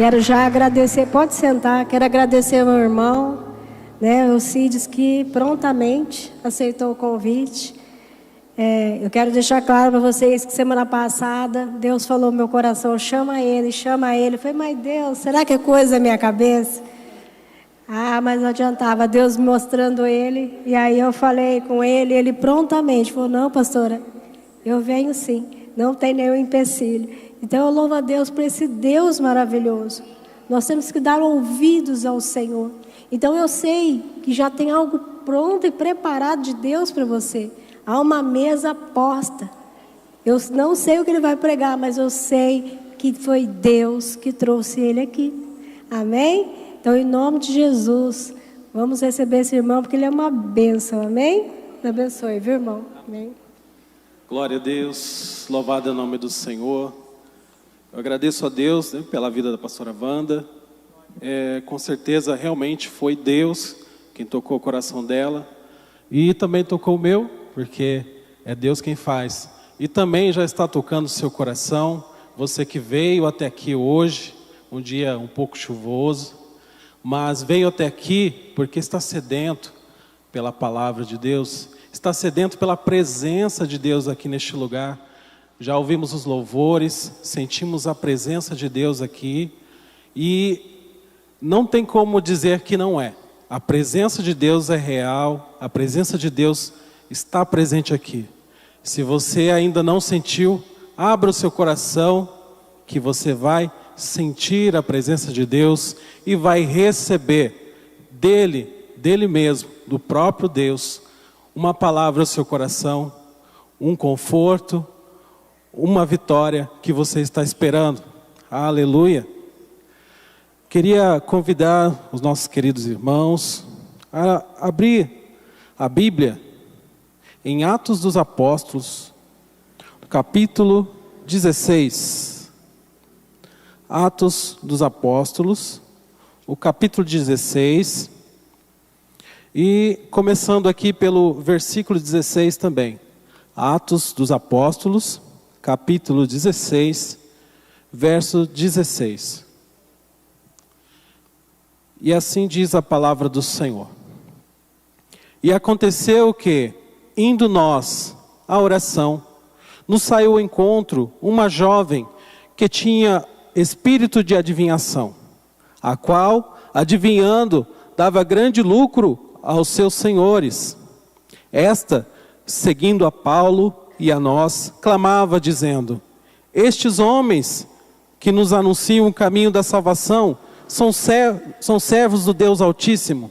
Quero já agradecer, pode sentar, quero agradecer ao meu irmão, né, o Cides, que prontamente aceitou o convite. Eu quero deixar claro para vocês que semana passada Deus falou no meu coração, chama ele. Eu falei, mas Deus, será que é coisa da minha cabeça? Mas não adiantava, Deus me mostrando ele. E aí eu falei com ele, ele prontamente falou, não, pastora, eu venho sim, não tem nenhum empecilho. Então eu louvo a Deus por esse Deus maravilhoso. Nós temos que dar ouvidos ao Senhor. Então eu sei que já tem algo pronto e preparado de Deus para você. Há uma mesa posta. Eu não sei o que ele vai pregar, mas eu sei que foi Deus que trouxe ele aqui. Amém? Então, em nome de Jesus, vamos receber esse irmão, porque ele é uma bênção. Amém? Deus abençoe, viu, irmão? Amém. Glória a Deus, louvado é o nome do Senhor. Eu agradeço a Deus, né, pela vida da pastora Wanda. Com certeza, realmente foi Deus quem tocou o coração dela. E também tocou o meu, porque é Deus quem faz. E também já está tocando o seu coração. Você que veio até aqui hoje, um dia um pouco chuvoso, mas veio até aqui porque está sedento pela palavra de Deus, está sedento pela presença de Deus aqui neste lugar. Já ouvimos os louvores, sentimos a presença de Deus aqui e não tem como dizer que não é. A presença de Deus é real, a presença de Deus está presente aqui. Se você ainda não sentiu, abra o seu coração que você vai sentir a presença de Deus e vai receber dele mesmo, do próprio Deus, uma palavra ao seu coração, um conforto, uma vitória que você está esperando. Aleluia! Queria convidar os nossos queridos irmãos a abrir a Bíblia em Atos dos Apóstolos, capítulo 16. Atos dos Apóstolos, o capítulo 16, e começando aqui pelo versículo 16 também. Atos dos Apóstolos, capítulo 16, verso 16. E assim diz a palavra do Senhor. E aconteceu que, indo nós à oração, nos saiu ao encontro uma jovem que tinha espírito de adivinhação, a qual, adivinhando, dava grande lucro aos seus senhores. Esta, seguindo a Paulo e a nós, clamava dizendo: estes homens que nos anunciam o caminho da salvação são servos do Deus Altíssimo.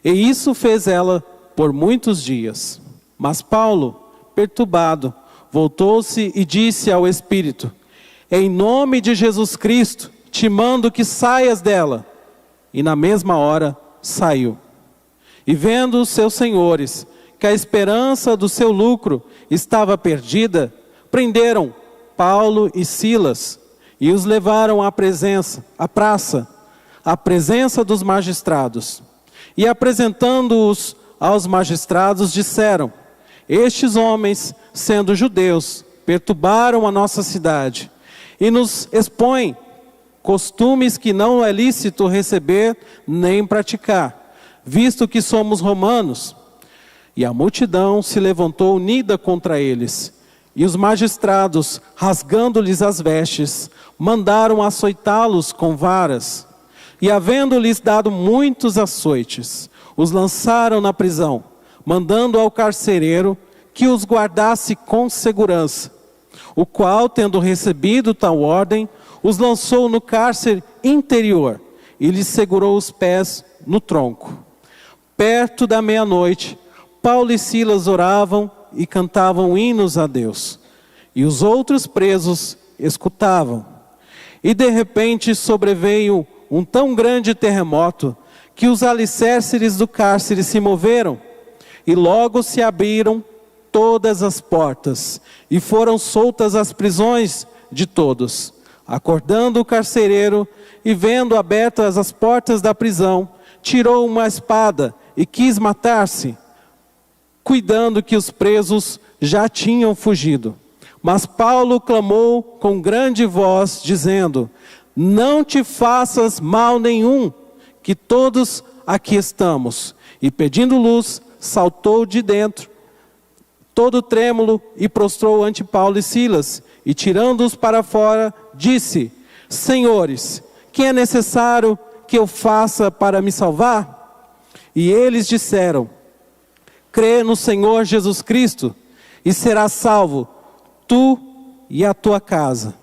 E isso fez ela por muitos dias. Mas Paulo, perturbado, voltou-se e disse ao Espírito: em nome de Jesus Cristo, te mando que saias dela. E na mesma hora saiu. E vendo os seus senhores que a esperança do seu lucro estava perdida, prenderam Paulo e Silas e os levaram à presença dos magistrados. E apresentando-os aos magistrados, disseram: estes homens, sendo judeus, perturbaram a nossa cidade e nos expõem costumes que não é lícito receber nem praticar, visto que somos romanos. E a multidão se levantou unida contra eles. E os magistrados, rasgando-lhes as vestes, mandaram açoitá-los com varas. E havendo-lhes dado muitos açoites, os lançaram na prisão, mandando ao carcereiro que os guardasse com segurança. O qual, tendo recebido tal ordem, os lançou no cárcere interior e lhes segurou os pés no tronco. Perto da meia-noite, Paulo e Silas oravam e cantavam hinos a Deus. E os outros presos escutavam. E de repente sobreveio um tão grande terremoto que os alicerces do cárcere se moveram. E logo se abriram todas as portas e foram soltas as prisões de todos. Acordando o carcereiro e vendo abertas as portas da prisão, tirou uma espada e quis matar-se, cuidando que os presos já tinham fugido. Mas Paulo clamou com grande voz, dizendo: não te faças mal nenhum, que todos aqui estamos. E pedindo luz, saltou de dentro, todo trêmulo, e prostrou ante Paulo e Silas. E tirando-os para fora, disse: Senhores, que é necessário que eu faça para me salvar? E eles disseram: crê no Senhor Jesus Cristo, e serás salvo, tu e a tua casa.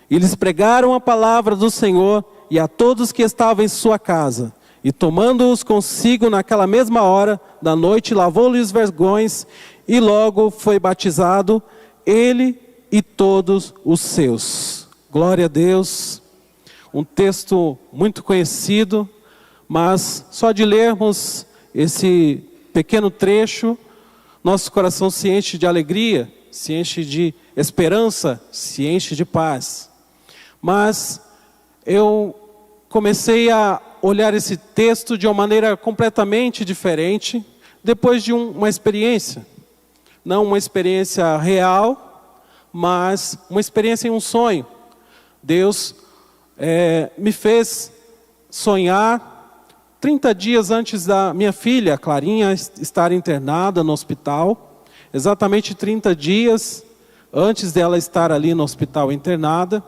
E lhes pregaram a palavra do Senhor, e a todos que estavam em sua casa. E tomando-os consigo naquela mesma hora da noite, lavou-lhe os vergões, e logo foi batizado, ele e todos os seus. Glória a Deus. Um texto muito conhecido, mas só de lermos esse pequeno trecho, nosso coração se enche de alegria, se enche de esperança, se enche de paz. Mas eu comecei a olhar esse texto de uma maneira completamente diferente, depois de uma experiência. Não uma experiência real, mas uma experiência em um sonho. Deus me fez sonhar 30 dias antes da minha filha, Clarinha, estar internada no hospital. Exatamente 30 dias antes dela estar ali no hospital internada.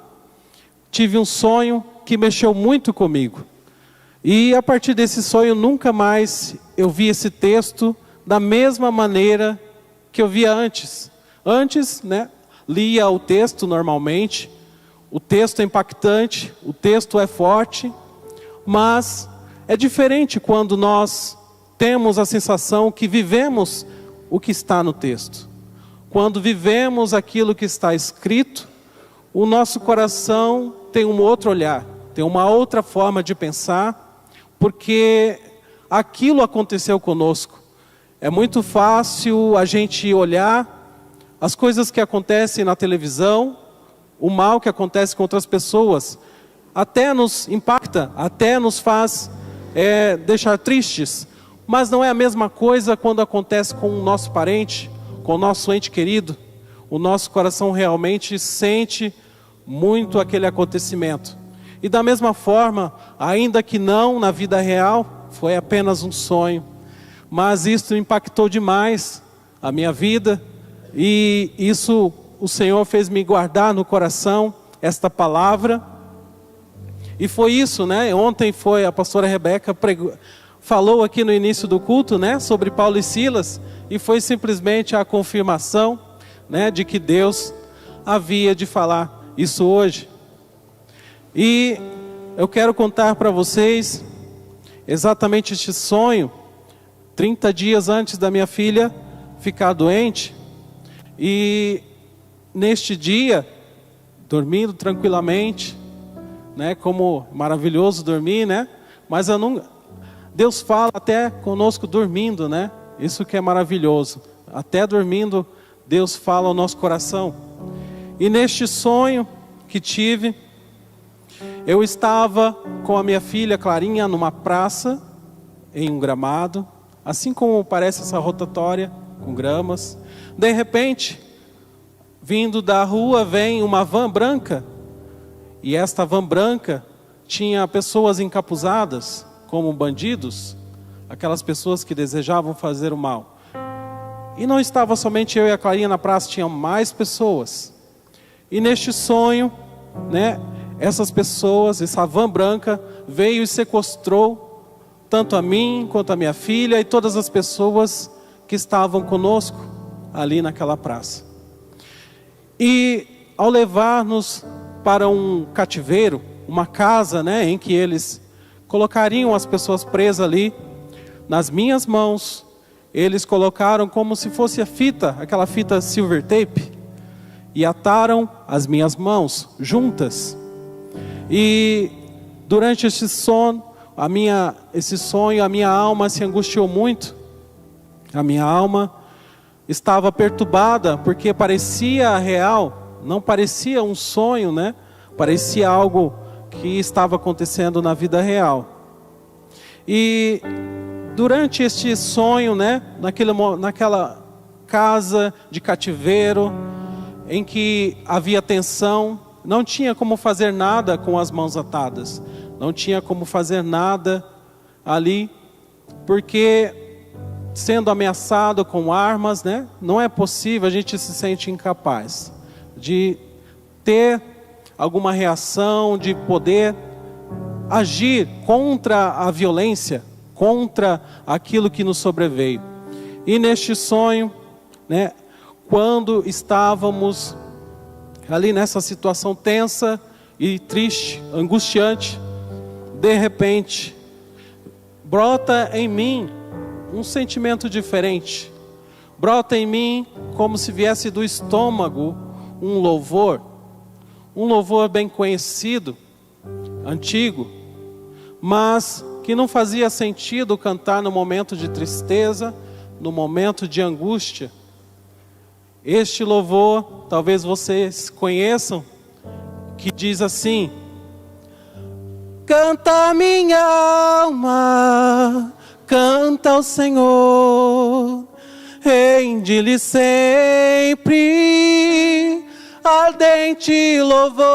Tive um sonho que mexeu muito comigo. E a partir desse sonho, nunca mais eu vi esse texto da mesma maneira que eu via antes. Antes, lia o texto normalmente. O texto é impactante, o texto é forte, mas é diferente quando nós temos a sensação que vivemos o que está no texto. Quando vivemos aquilo que está escrito, o nosso coração tem um outro olhar, tem uma outra forma de pensar, porque aquilo aconteceu conosco. É muito fácil a gente olhar as coisas que acontecem na televisão, o mal que acontece com outras pessoas, até nos impacta, até nos faz deixar tristes, mas não é a mesma coisa quando acontece com o nosso parente, com o nosso ente querido. O nosso coração realmente sente muito aquele acontecimento. E da mesma forma, ainda que não na vida real, foi apenas um sonho, mas isso impactou demais a minha vida, e isso o Senhor fez me guardar no coração, esta palavra. E foi isso, ontem foi a pastora Rebeca falou aqui no início do culto, sobre Paulo e Silas, e foi simplesmente a confirmação, de que Deus havia de falar isso hoje. E eu quero contar para vocês exatamente este sonho, 30 dias antes da minha filha ficar doente, e neste dia, dormindo tranquilamente, como maravilhoso dormir, mas Deus fala até conosco dormindo, isso que é maravilhoso, até dormindo Deus fala ao nosso coração. E neste sonho que tive, eu estava com a minha filha Clarinha numa praça, em um gramado, assim como parece essa rotatória, com gramas. De repente, vindo da rua, vem uma van branca, e esta van branca tinha pessoas encapuzadas, como bandidos, aquelas pessoas que desejavam fazer o mal. E não estava somente eu e a Clarinha na praça, tinha mais pessoas. E neste sonho, essas pessoas, essa van branca, veio e sequestrou tanto a mim, quanto a minha filha, e todas as pessoas que estavam conosco ali naquela praça. E ao levar-nos para um cativeiro, uma casa, em que eles colocariam as pessoas presas ali, nas minhas mãos, eles colocaram como se fosse a fita, aquela fita silver tape, e ataram as minhas mãos juntas. E durante esse sonho, a minha alma se angustiou muito. A minha alma estava perturbada, porque parecia real, não parecia um sonho, parecia algo que estava acontecendo na vida real. E durante este sonho, naquela casa de cativeiro, em que havia tensão, não tinha como fazer nada com as mãos atadas, não tinha como fazer nada ali, porque sendo ameaçado com armas, né, não é possível, a gente se sente incapaz de ter alguma reação, de poder agir contra a violência, contra aquilo que nos sobreveio. E neste sonho, né, quando estávamos ali nessa situação tensa e triste, angustiante, de repente, brota em mim um sentimento diferente. Brota em mim como se viesse do estômago um louvor bem conhecido, antigo, mas que não fazia sentido cantar no momento de tristeza, no momento de angústia. Este louvor, talvez vocês conheçam, que diz assim: canta minha alma, canta ao Senhor, rende-lhe sempre ardente louvor.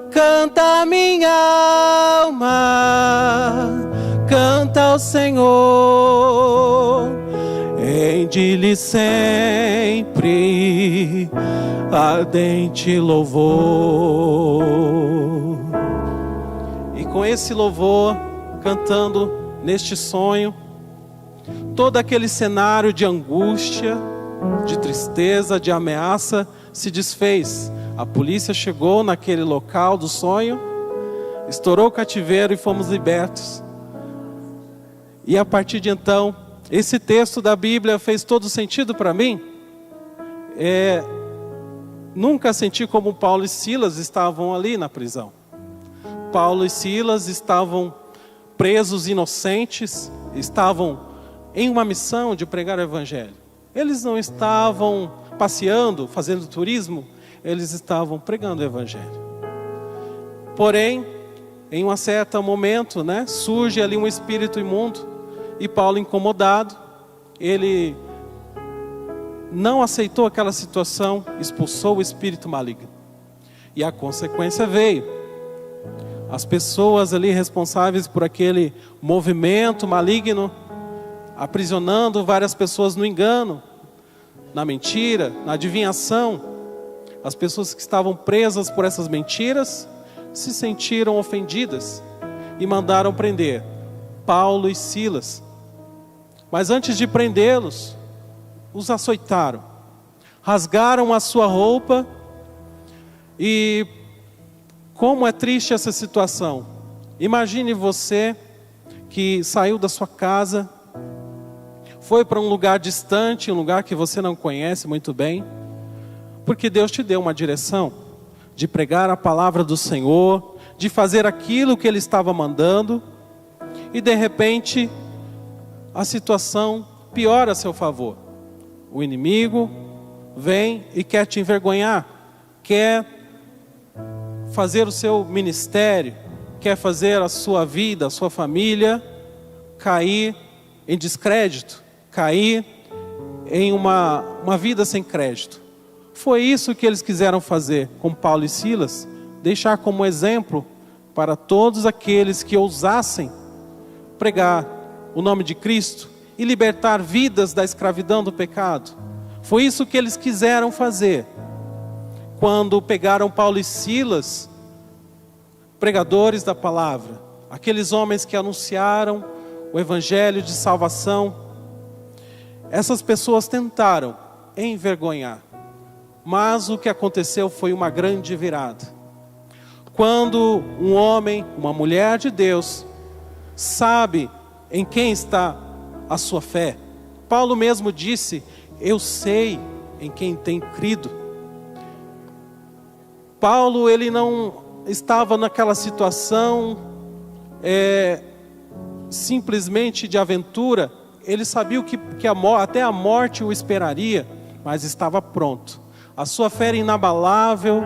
Canta minha alma, canta ao Senhor, rende-lhe sempre ardente louvor. E com esse louvor, cantando neste sonho, todo aquele cenário de angústia, de tristeza, de ameaça se desfez. A polícia chegou naquele local do sonho, estourou o cativeiro e fomos libertos. E a partir de então, esse texto da Bíblia fez todo sentido para mim. Nunca senti como Paulo e Silas estavam ali na prisão. Paulo e Silas estavam presos inocentes, estavam em uma missão de pregar o Evangelho. Eles não estavam passeando, fazendo turismo, eles estavam pregando o Evangelho. Porém, em um certo momento, né, surge ali um espírito imundo, e Paulo, incomodado, ele não aceitou aquela situação, expulsou o espírito maligno. E a consequência veio. As pessoas ali responsáveis por aquele movimento maligno, aprisionando várias pessoas no engano, na mentira, na adivinhação. As pessoas que estavam presas por essas mentiras se sentiram ofendidas e mandaram prender Paulo e Silas. Mas antes de prendê-los, os açoitaram, rasgaram a sua roupa. E como é triste essa situação. Imagine você que saiu da sua casa, foi para um lugar distante, um lugar que você não conhece muito bem, porque Deus te deu uma direção de pregar a palavra do Senhor, de fazer aquilo que Ele estava mandando, e de repente a situação piora a seu favor. O inimigo vem e quer te envergonhar, quer fazer o seu ministério, quer fazer a sua vida, a sua família cair em descrédito, cair em uma vida sem crédito. Foi isso que eles quiseram fazer com Paulo e Silas, deixar como exemplo para todos aqueles que ousassem pregar o nome de Cristo e libertar vidas da escravidão do pecado. Foi isso que eles quiseram fazer quando pegaram Paulo e Silas, pregadores da palavra, aqueles homens que anunciaram o evangelho de salvação. Essas pessoas tentaram envergonhar, mas o que aconteceu foi uma grande virada. Quando um homem, uma mulher de Deus, sabe em quem está a sua fé. Paulo mesmo disse: eu sei em quem tem crido. Paulo, ele não estava naquela situação simplesmente de aventura. Ele sabia que até a morte o esperaria, mas estava pronto. A sua fé era inabalável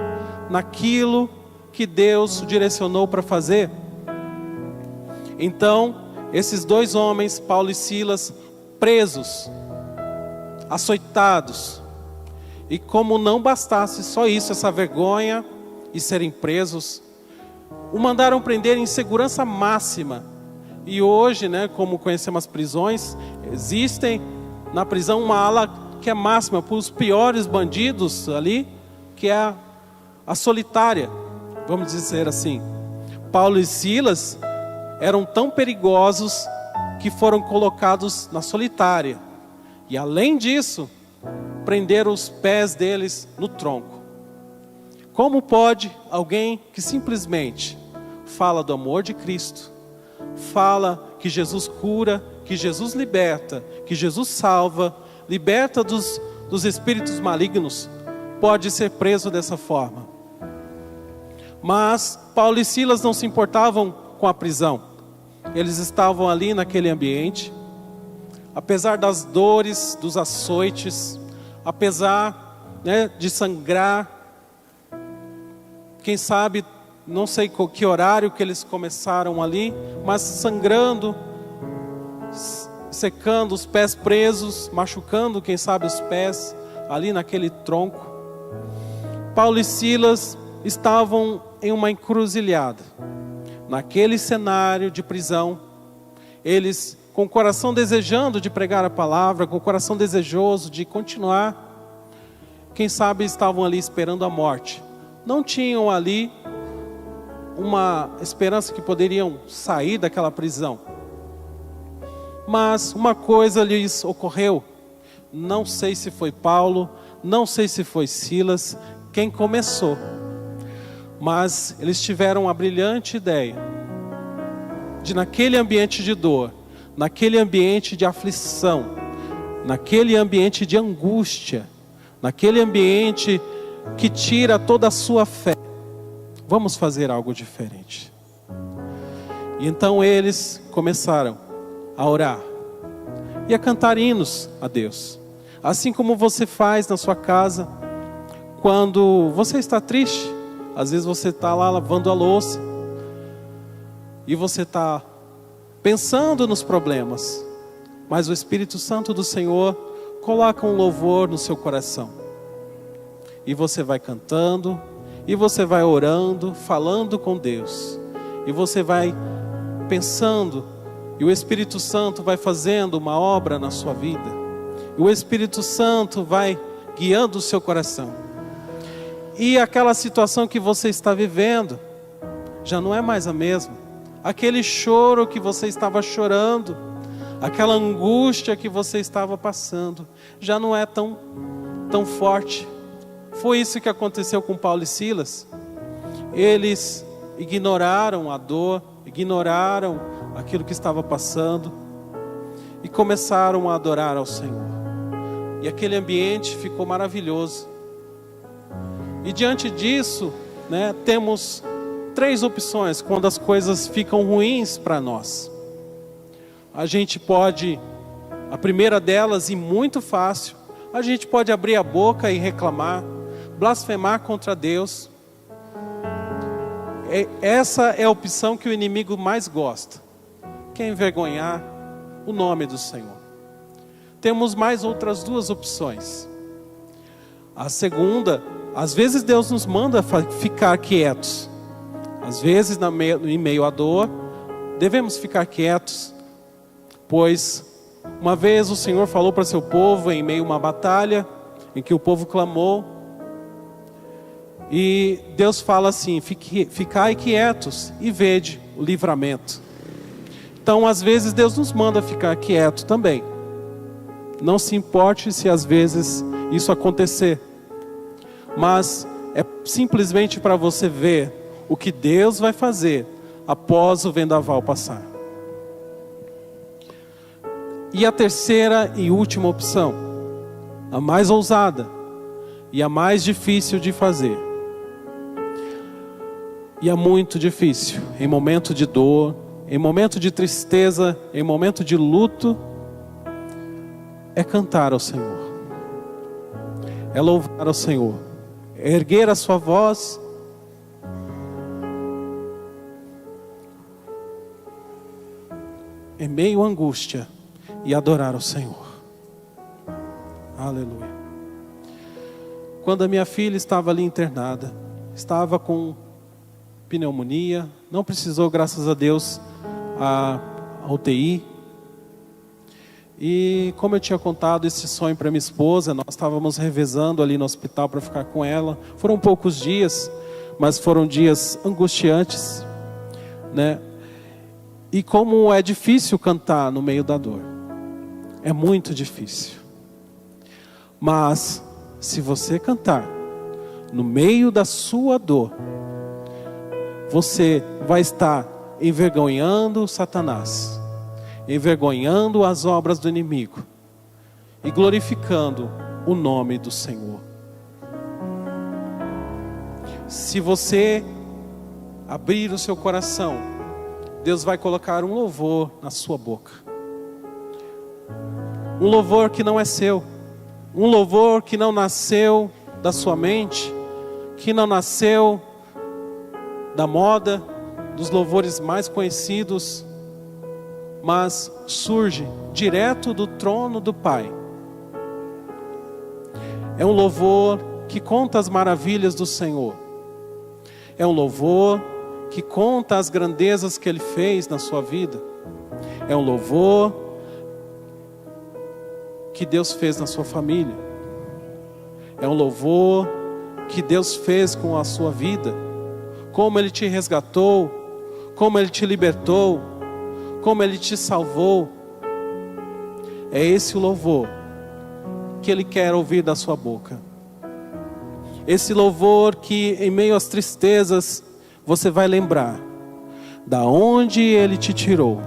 naquilo que Deus o direcionou para fazer. Então, esses dois homens, Paulo e Silas, presos, açoitados, E como não bastasse só isso, essa vergonha e serem presos, o mandaram prender em segurança máxima. E hoje, né, como conhecemos as prisões, existem na prisão uma ala que é máxima para os piores bandidos ali, que é a solitária, vamos dizer assim. Paulo e Silas eram tão perigosos que foram colocados na solitária. E além disso, prenderam os pés deles no tronco. Como pode alguém que simplesmente fala do amor de Cristo, fala que Jesus cura, que Jesus liberta, que Jesus salva, liberta dos espíritos malignos, pode ser preso dessa forma? Mas Paulo e Silas não se importavam com a prisão. Eles estavam ali naquele ambiente, apesar das dores, dos açoites, apesar, né, de sangrar. Quem sabe, não sei que horário que eles começaram ali, mas sangrando, secando, os pés presos, machucando, quem sabe, os pés ali naquele tronco. Paulo e Silas estavam em uma encruzilhada. Naquele cenário de prisão, eles com o coração desejando de pregar a palavra, com o coração desejoso de continuar, quem sabe estavam ali esperando a morte. Não tinham ali uma esperança que poderiam sair daquela prisão. Mas uma coisa lhes ocorreu. Não sei se foi Paulo, não sei se foi Silas quem começou. Mas eles tiveram a brilhante ideia de, naquele ambiente de dor, naquele ambiente de aflição, naquele ambiente de angústia, naquele ambiente que tira toda a sua fé, vamos fazer algo diferente. E então eles começaram a orar e a cantar hinos a Deus, assim como você faz na sua casa quando você está triste. Às vezes você está lá lavando a louça e você está pensando nos problemas, mas o Espírito Santo do Senhor coloca um louvor no seu coração. E você vai cantando, e você vai orando, falando com Deus. E você vai pensando, e o Espírito Santo vai fazendo uma obra na sua vida. E o Espírito Santo vai guiando o seu coração. E aquela situação que você está vivendo já não é mais a mesma. Aquele choro que você estava chorando, aquela angústia que você estava passando, já não é tão forte. Foi isso que aconteceu com Paulo e Silas. Eles ignoraram a dor, ignoraram aquilo que estava passando e começaram a adorar ao Senhor. E aquele ambiente ficou maravilhoso. E diante disso, né, temos 3 opções quando as coisas ficam ruins para nós. A gente pode, a primeira delas, e muito fácil, a gente pode abrir a boca e reclamar, blasfemar contra Deus. Essa é a opção que o inimigo mais gosta, que é envergonhar o nome do Senhor. Temos mais outras 2 opções. A segunda, às vezes Deus nos manda ficar quietos. Às vezes, em meio à dor, devemos ficar quietos, pois uma vez o Senhor falou para seu povo em meio a uma batalha, em que o povo clamou, e Deus fala assim: ficai quietos e vede o livramento. Então, às vezes Deus nos manda ficar quieto também. Não se importe se às vezes isso acontecer, mas é simplesmente para você ver o que Deus vai fazer após o vendaval passar. E a terceira e última opção, a mais ousada e a mais difícil de fazer, e é muito difícil em momento de dor, em momento de tristeza, em momento de luto, é cantar ao Senhor, é louvar ao Senhor, é erguer a sua voz em meio à angústia e adorar ao Senhor. Aleluia. quando a minha filha estava ali internada. Estava com pneumonia, não precisou, graças a Deus, a UTI. E como eu tinha contado esse sonho para minha esposa, nós estávamos revezando ali no hospital para ficar com ela. Foram poucos dias, mas foram dias angustiantes, né? E como é difícil cantar no meio da dor. É muito difícil. Mas se você cantar no meio da sua dor, você vai estar envergonhando Satanás, envergonhando as obras do inimigo e glorificando o nome do Senhor. Se você abrir o seu coração, Deus vai colocar um louvor na sua boca. Um louvor que não é seu, um louvor que não nasceu da sua mente, que não nasceu da moda, dos louvores mais conhecidos, mas surge direto do trono do Pai. É um louvor que conta as maravilhas do Senhor. É um louvor que conta as grandezas que Ele fez na sua vida. É um louvor que Deus fez na sua família. É um louvor que Deus fez com a sua vida. Como Ele te resgatou, como Ele te libertou, como Ele te salvou. É esse o louvor que Ele quer ouvir da sua boca. Esse louvor que em meio às tristezas você vai lembrar da onde Ele te tirou.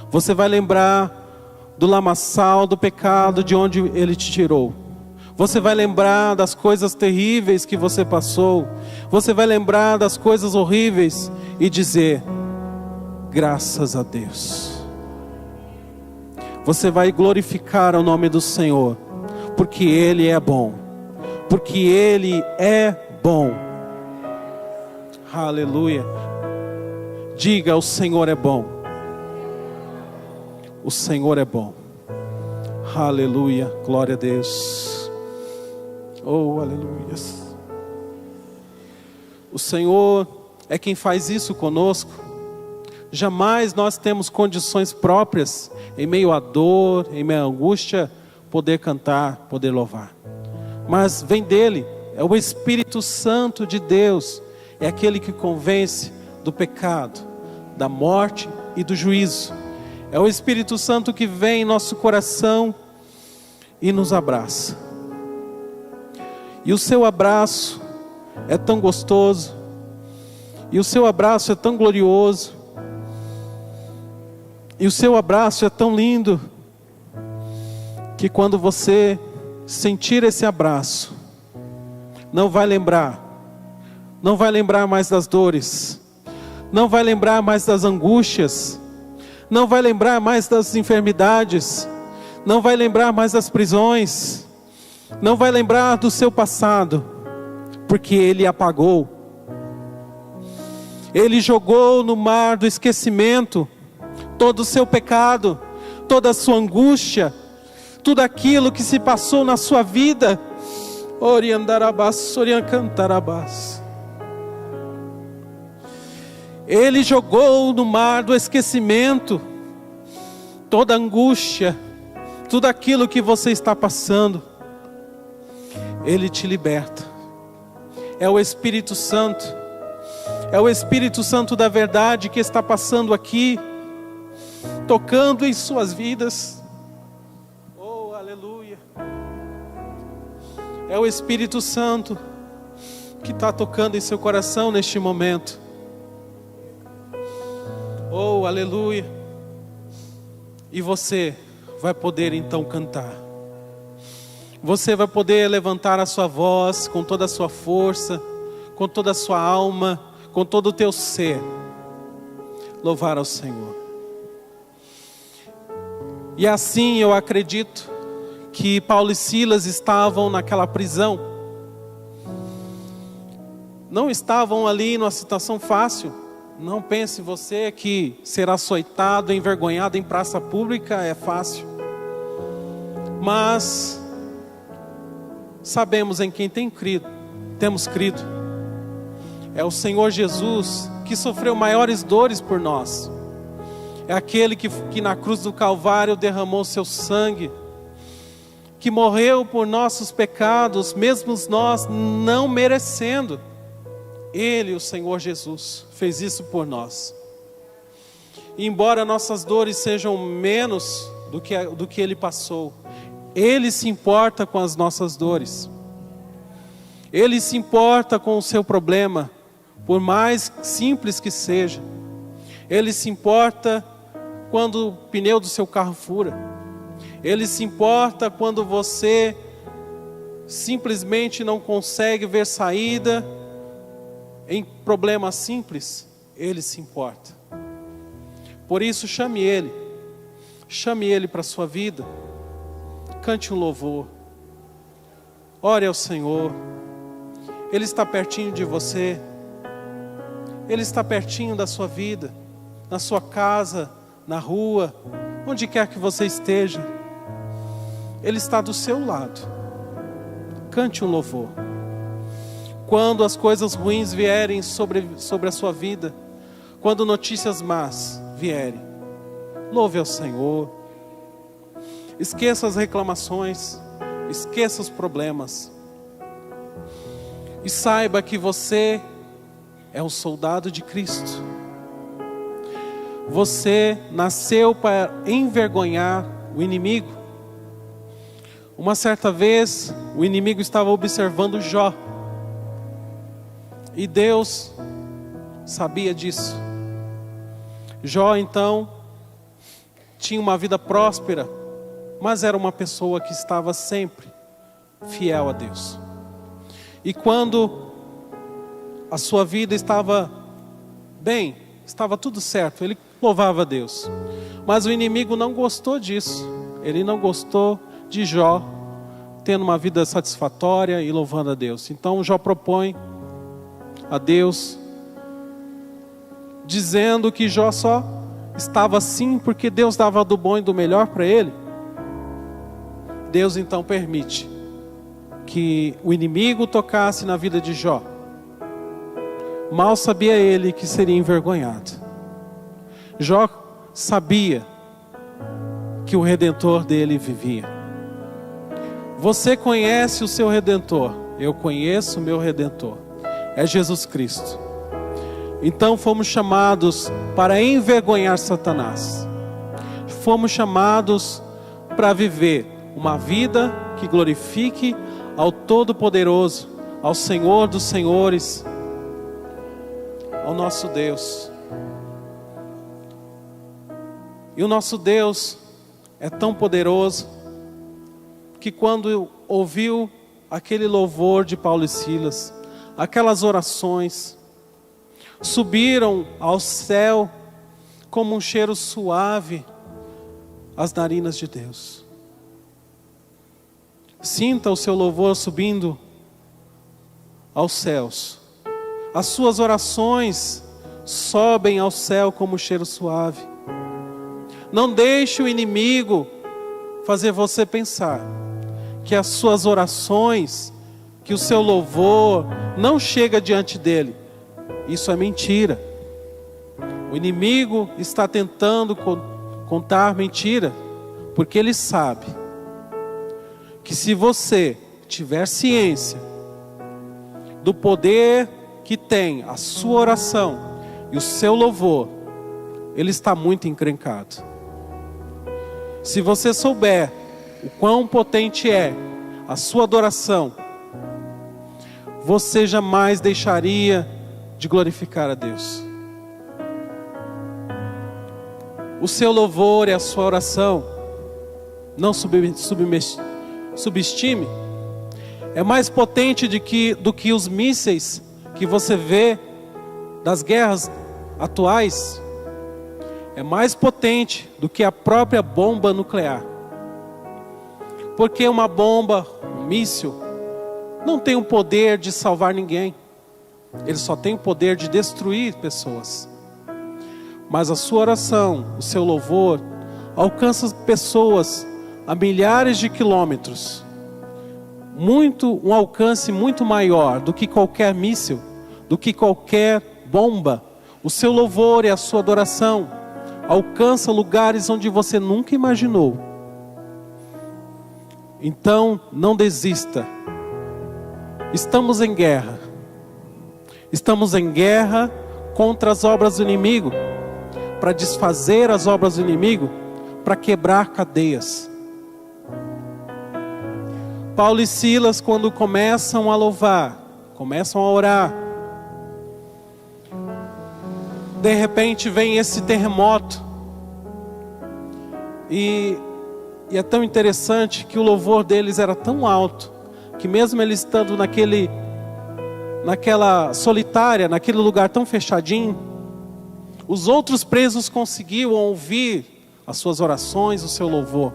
Você vai lembrar do lamaçal do pecado, de onde Ele te tirou. Você vai lembrar das coisas terríveis que você passou. Você vai lembrar das coisas horríveis e dizer: graças a Deus. Você vai glorificar o nome do Senhor, porque Ele é bom. Porque Ele é bom. Aleluia. Diga: o Senhor é bom. O Senhor é bom. Aleluia. Glória a Deus. Oh, aleluia. O Senhor é quem faz isso conosco. Jamais nós temos condições próprias, em meio à dor, em meio à angústia, poder cantar, poder louvar. Mas vem dele, é o Espírito Santo de Deus, é aquele que convence do pecado, da morte e do juízo. É o Espírito Santo que vem em nosso coração e nos abraça. E o seu abraço é tão gostoso, e o seu abraço é tão glorioso, e o seu abraço é tão lindo, que quando você sentir esse abraço, não vai lembrar mais das dores, não vai lembrar mais das angústias, não vai lembrar mais das enfermidades, não vai lembrar mais das prisões, não vai lembrar do seu passado, porque Ele apagou. Ele jogou no mar do esquecimento todo o seu pecado, toda a sua angústia, tudo aquilo que se passou na sua vida. Oriandarabás, oriancantarabás. Ele jogou no mar do esquecimento toda a angústia, tudo aquilo que você está passando. Ele te liberta. É o Espírito Santo. É o Espírito Santo da verdade que está passando aqui, tocando em suas vidas. Oh, aleluia. É o Espírito Santo que está tocando em seu coração neste momento. Oh, aleluia. E você vai poder então cantar. Você vai poder levantar a sua voz com toda a sua força, com toda a sua alma, com todo o teu ser. Louvar ao Senhor. E assim eu acredito que Paulo e Silas estavam naquela prisão. Não estavam ali numa situação fácil. Não pense você que ser açoitado, envergonhado em praça pública é fácil. Mas sabemos em quem temos crido. É o Senhor Jesus que sofreu maiores dores por nós. É aquele que na cruz do Calvário derramou seu sangue, que morreu por nossos pecados, mesmo nós não merecendo. Ele, o Senhor Jesus, fez isso por nós. E embora nossas dores sejam menos do que Ele passou, Ele se importa com as nossas dores. Ele se importa com o seu problema, por mais simples que seja. Ele se importa quando o pneu do seu carro fura. Ele se importa quando você simplesmente não consegue ver saída em problemas simples. Ele se importa. Por isso, chame Ele para a sua vida. Cante um louvor. Ore ao Senhor. Ele está pertinho de você. Ele está pertinho da sua vida, na sua casa, na rua, onde quer que você esteja. Ele está do seu lado. Cante um louvor. Quando as coisas ruins vierem sobre a sua vida, quando notícias más vierem, louve ao Senhor. Esqueça as reclamações, esqueça os problemas. E saiba que você é um soldado de Cristo. Você nasceu para envergonhar o inimigo. Uma certa vez, o inimigo estava observando Jó. E Deus sabia disso. Jó, então, tinha uma vida próspera, mas era uma pessoa que estava sempre fiel a Deus. E quando a sua vida estava bem, estava tudo certo, ele louvava a Deus. Mas o inimigo não gostou disso. Ele não gostou de Jó tendo uma vida satisfatória e louvando a Deus. Então Jó propõe a Deus, dizendo que Jó só estava assim porque Deus dava do bom e do melhor para ele. Deus então permite que o inimigo tocasse na vida de Jó. Mal sabia ele que seria envergonhado. Jó sabia que o Redentor dele vivia. Você conhece o seu Redentor. Eu conheço o meu Redentor. É Jesus Cristo. Então fomos chamados para envergonhar Satanás. Fomos chamados para viver uma vida que glorifique ao Todo-Poderoso, ao Senhor dos Senhores, ao nosso Deus. E o nosso Deus é tão poderoso que quando ouviu aquele louvor de Paulo e Silas, aquelas orações, subiram ao céu como um cheiro suave às narinas de Deus. Sinta o seu louvor subindo aos céus. As suas orações sobem ao céu como um cheiro suave. Não deixe o inimigo fazer você pensar que as suas orações, que o seu louvor não chega diante dele. Isso é mentira. O inimigo está tentando contar mentira, porque ele sabe que se você tiver ciência do poder que tem a sua oração e o seu louvor, ele está muito encrencado. Se você souber o quão potente é a sua adoração, você jamais deixaria de glorificar a Deus. O seu louvor e a sua oração, não subestime, é mais potente do que os mísseis que você vê das guerras atuais. É mais potente do que a própria bomba nuclear. Porque uma bomba, um míssil, não tem o poder de salvar ninguém. Ele só tem o poder de destruir pessoas. Mas a sua oração, o seu louvor, alcança pessoas a milhares de quilômetros um alcance muito maior do que qualquer míssil, do que qualquer bomba. O seu louvor e a sua adoração alcança lugares onde você nunca imaginou. Então, não desista. Estamos em guerra. Estamos em guerra contra as obras do inimigo, para desfazer as obras do inimigo, para quebrar cadeias. Paulo e Silas, quando começam a louvar, começam a orar, de repente vem esse terremoto. E é tão interessante que o louvor deles era tão alto, que mesmo eles estando naquela solitária, naquele lugar tão fechadinho, os outros presos conseguiam ouvir as suas orações, o seu louvor.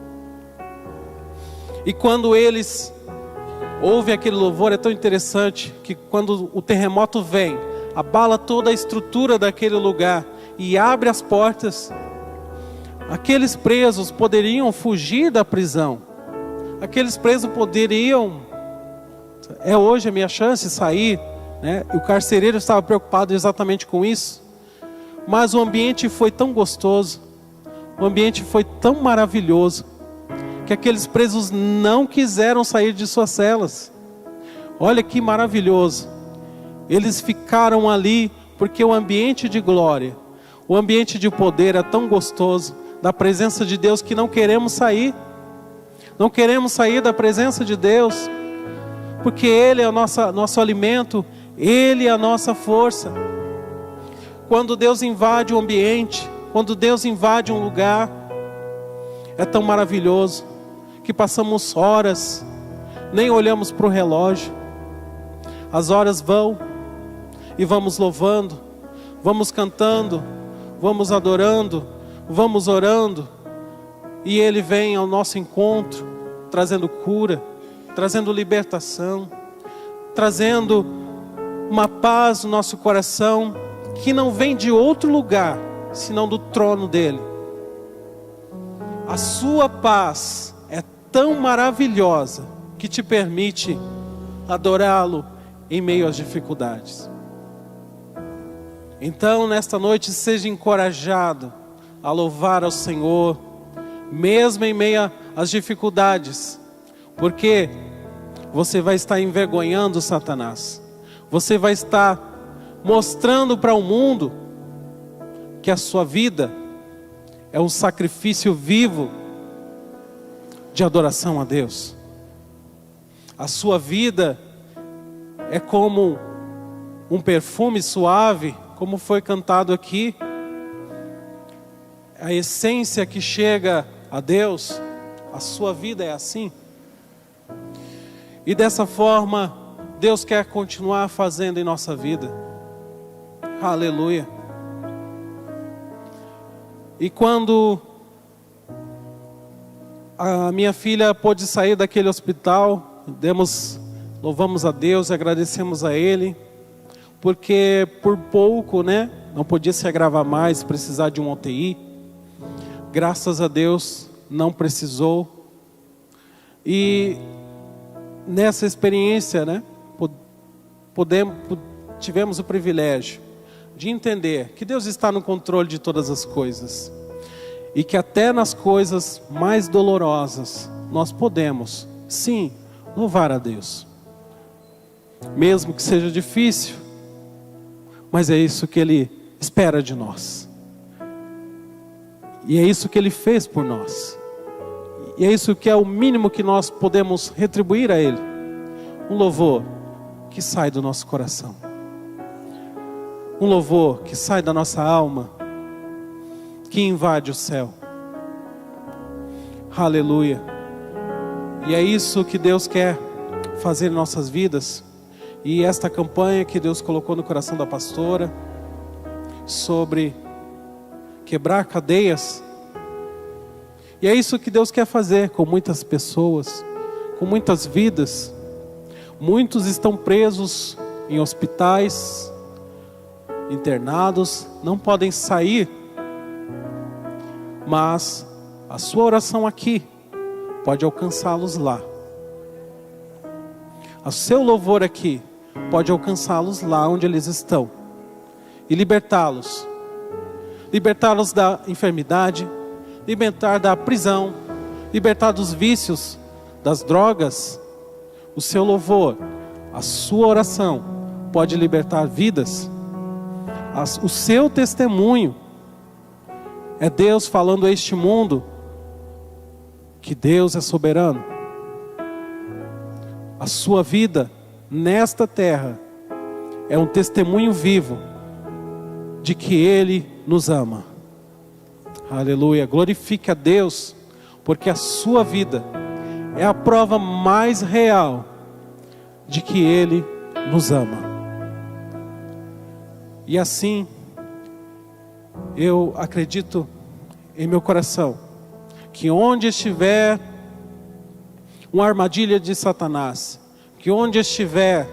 E quando eles ouvem aquele louvor, é tão interessante que quando o terremoto vem, abala toda a estrutura daquele lugar e abre as portas, aqueles presos poderiam fugir da prisão. Aqueles presos poderiam, hoje a minha chance de sair, né? O carcereiro estava preocupado exatamente com isso. Mas o ambiente foi tão gostoso, o ambiente foi tão maravilhoso, que aqueles presos não quiseram sair de suas celas. Olha que maravilhoso. Eles ficaram ali porque o ambiente de glória, o ambiente de poder é tão gostoso, da presença de Deus, que não queremos sair. Não queremos sair da presença de Deus, porque Ele é o nosso alimento, Ele é a nossa força. Quando Deus invade o ambiente, quando Deus invade um lugar, é tão maravilhoso, que passamos horas, nem olhamos para o relógio. As horas vão, e vamos louvando, vamos cantando, vamos adorando, vamos orando, e Ele vem ao nosso encontro, trazendo cura, trazendo libertação, trazendo uma paz no nosso coração, que não vem de outro lugar, senão do trono dEle. A sua paz é tão maravilhosa, que te permite adorá-lo em meio às dificuldades. Então, nesta noite, seja encorajado a louvar ao Senhor, mesmo em meio às dificuldades, porque você vai estar envergonhando Satanás. Você vai estar mostrando para o mundo que a sua vida é um sacrifício vivo de adoração a Deus. A sua vida é como um perfume suave, como foi cantado aqui. A essência que chega a Deus, a sua vida é assim. E dessa forma, Deus quer continuar fazendo em nossa vida. Aleluia. E quando a minha filha pôde sair daquele hospital, louvamos a Deus, agradecemos a Ele, porque por pouco, não podia se agravar mais, precisar de um UTI. Graças a Deus, não precisou. E nessa experiência, tivemos o privilégio de entender que Deus está no controle de todas as coisas, e que até nas coisas mais dolorosas nós podemos, sim, louvar a Deus, mesmo que seja difícil, mas é isso que Ele espera de nós, e é isso que Ele fez por nós, e é isso que é o mínimo que nós podemos retribuir a Ele, um louvor que sai do nosso coração, um louvor que sai da nossa alma, que invade o céu. Aleluia. E é isso que Deus quer fazer em nossas vidas. E esta campanha que Deus colocou no coração da pastora, sobre quebrar cadeias, e é isso que Deus quer fazer com muitas pessoas, com muitas vidas. Muitos estão presos em hospitais, internados, não podem sair, mas a sua oração aqui pode alcançá-los lá. O seu louvor aqui pode alcançá-los lá onde eles estão e libertá-los. Libertá-los da enfermidade, libertar da prisão, libertar dos vícios, das drogas. O seu louvor, a sua oração pode libertar vidas. O seu testemunho é Deus falando a este mundo que Deus é soberano. A sua vida nesta terra é um testemunho vivo de que Ele nos ama. Aleluia, glorifique a Deus, porque a sua vida é a prova mais real de que Ele nos ama. E assim, eu acredito em meu coração, que onde estiver uma armadilha de Satanás, que onde estiver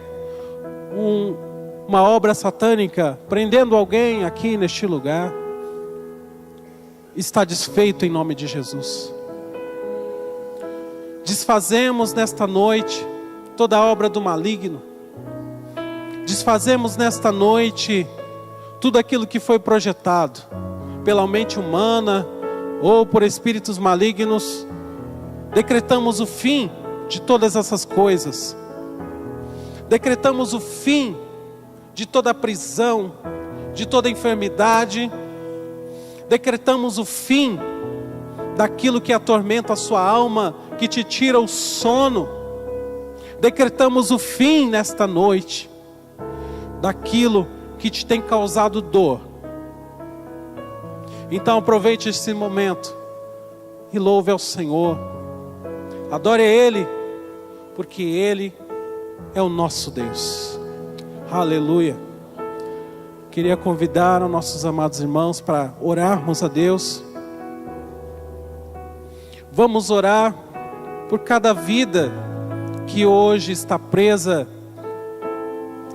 uma obra satânica prendendo alguém aqui neste lugar, está desfeito em nome de Jesus. Desfazemos nesta noite toda a obra do maligno. Desfazemos nesta noite tudo aquilo que foi projetado pela mente humana ou por espíritos malignos. Decretamos o fim de todas essas coisas. Decretamos o fim de toda prisão, de toda enfermidade. Decretamos o fim daquilo que atormenta a sua alma, que te tira o sono. Decretamos o fim nesta noite daquilo que te tem causado dor. Então aproveite esse momento e louve ao Senhor. Adore a Ele, porque Ele é o nosso Deus. Aleluia. Queria convidar os nossos amados irmãos para orarmos a Deus. Vamos orar por cada vida que hoje está presa,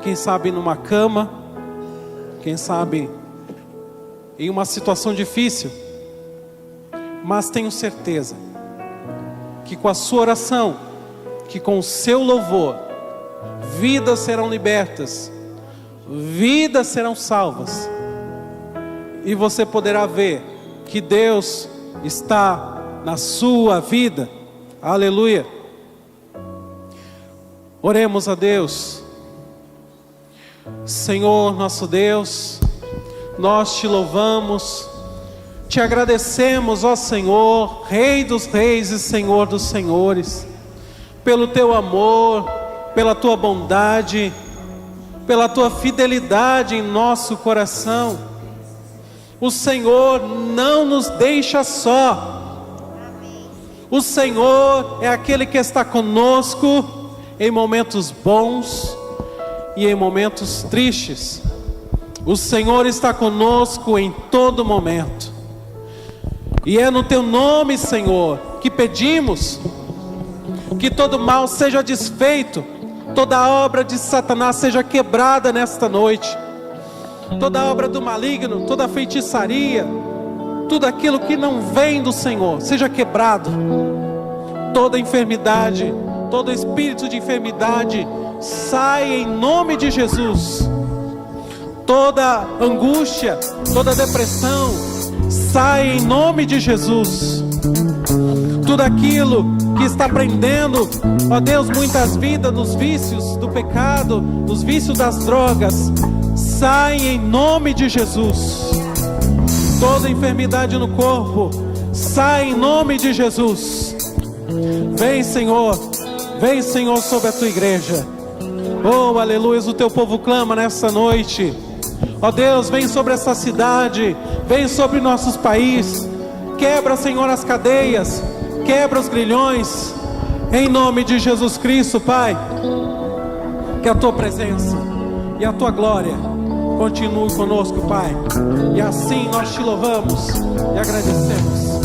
quem sabe numa cama, quem sabe em uma situação difícil, mas tenho certeza que com a sua oração, que com o seu louvor, vidas serão libertas, vidas serão salvas, e você poderá ver que Deus está na sua vida. Aleluia. Oremos a Deus. Senhor nosso Deus, nós te louvamos, te agradecemos, ó Senhor, Rei dos reis e Senhor dos senhores, pelo teu amor, pela tua bondade, pela tua fidelidade em nosso coração. O Senhor não nos deixa só. O Senhor é aquele que está conosco em momentos bons e em momentos tristes. O Senhor está conosco em todo momento. E é no teu nome, Senhor, que pedimos que todo mal seja desfeito, toda obra de Satanás seja quebrada nesta noite, toda obra do maligno, toda feitiçaria, tudo aquilo que não vem do Senhor seja quebrado. Toda enfermidade, todo espírito de enfermidade sai em nome de Jesus. Toda angústia, toda depressão sai em nome de Jesus. Tudo aquilo que está prendendo, ó Deus, muitas vidas nos vícios do pecado, nos vícios das drogas, sai em nome de Jesus. Toda enfermidade no corpo sai em nome de Jesus. Vem, Senhor sobre a tua igreja. Oh, aleluia, o teu povo clama nessa noite. Ó Deus, vem sobre essa cidade, vem sobre nossos países. Quebra, Senhor, as cadeias, quebra os grilhões, em nome de Jesus Cristo, Pai. Que a tua presença e a tua glória continue conosco, Pai. E assim nós te louvamos e agradecemos.